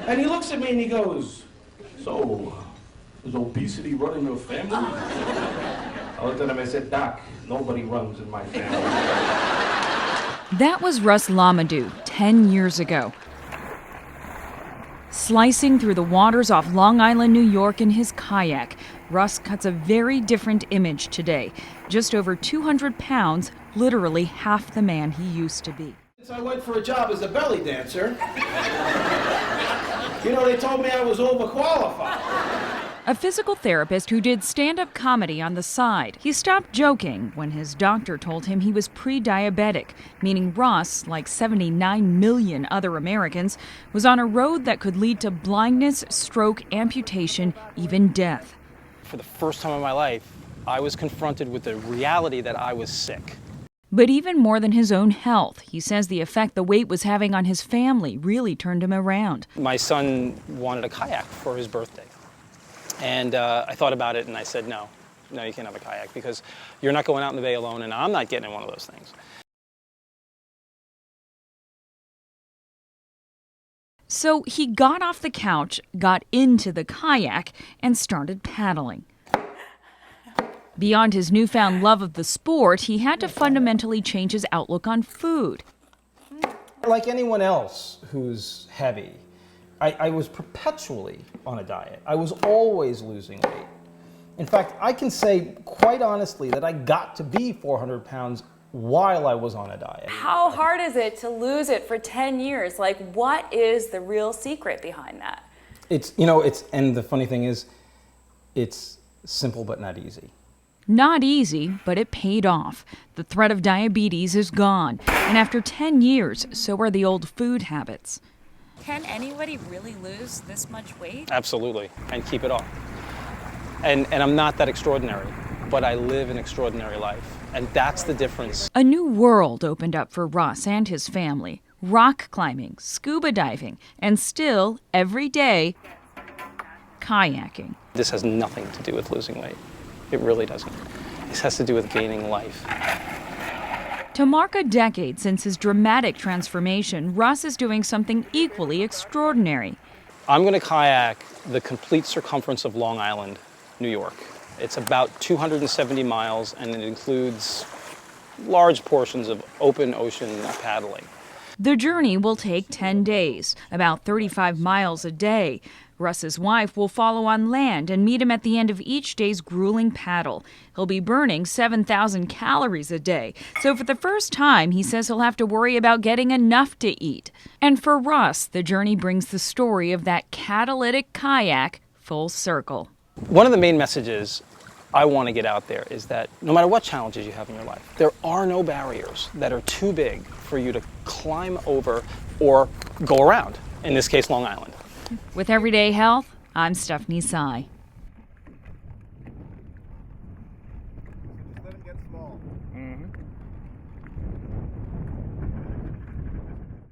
And he looks at me and he goes, "So, is obesity running your family?" I looked at him and I said, "Doc, nobody runs in my family." That was Russ Lamadou 10 years ago. Slicing through the waters off Long Island, New York in his kayak, Russ cuts a very different image today. Just over 200 pounds, literally half the man he used to be. I went for a job as a belly dancer. They told me I was overqualified. A physical therapist who did stand-up comedy on the side. He stopped joking when his doctor told him he was pre-diabetic, meaning Russ, like 79 million other Americans, was on a road that could lead to blindness, stroke, amputation, even death. For the first time in my life, I was confronted with the reality that I was sick. But even more than his own health, he says the effect the weight was having on his family really turned him around. My son wanted a kayak for his birthday. And I thought about it and I said, no, you can't have a kayak because you're not going out in the bay alone and I'm not getting in one of those things. So he got off the couch, got into the kayak, and started paddling. Beyond his newfound love of the sport, he had to fundamentally change his outlook on food. Like anyone else who's heavy, I was perpetually on a diet. I was always losing weight. In fact, I can say quite honestly that I got to be 400 pounds while I was on a diet. How hard is it to lose it for 10 years? Like, what is the real secret behind that? And the funny thing is, it's simple but not easy. Not easy, but it paid off. The threat of diabetes is gone. And after 10 years, so are the old food habits. Can anybody really lose this much weight? Absolutely, and keep it off. And I'm not that extraordinary, but I live an extraordinary life. And that's the difference. A new world opened up for Russ and his family. Rock climbing, scuba diving, and still, every day, kayaking. This has nothing to do with losing weight. It really doesn't. This has to do with gaining life. To mark a decade since his dramatic transformation, Russ is doing something equally extraordinary. I'm going to kayak the complete circumference of Long Island, New York. It's about 270 miles, and it includes large portions of open ocean paddling. The journey will take 10 days, about 35 miles a day. Russ's wife will follow on land and meet him at the end of each day's grueling paddle. He'll be burning 7,000 calories a day. So for the first time, he says he'll have to worry about getting enough to eat. And for Russ, the journey brings the story of that catalytic kayak full circle. One of the main messages I want to get out there is that no matter what challenges you have in your life, there are no barriers that are too big for you to climb over or go around. In this case, Long Island. With Everyday Health, I'm Stephanie Tsai. Let it get small.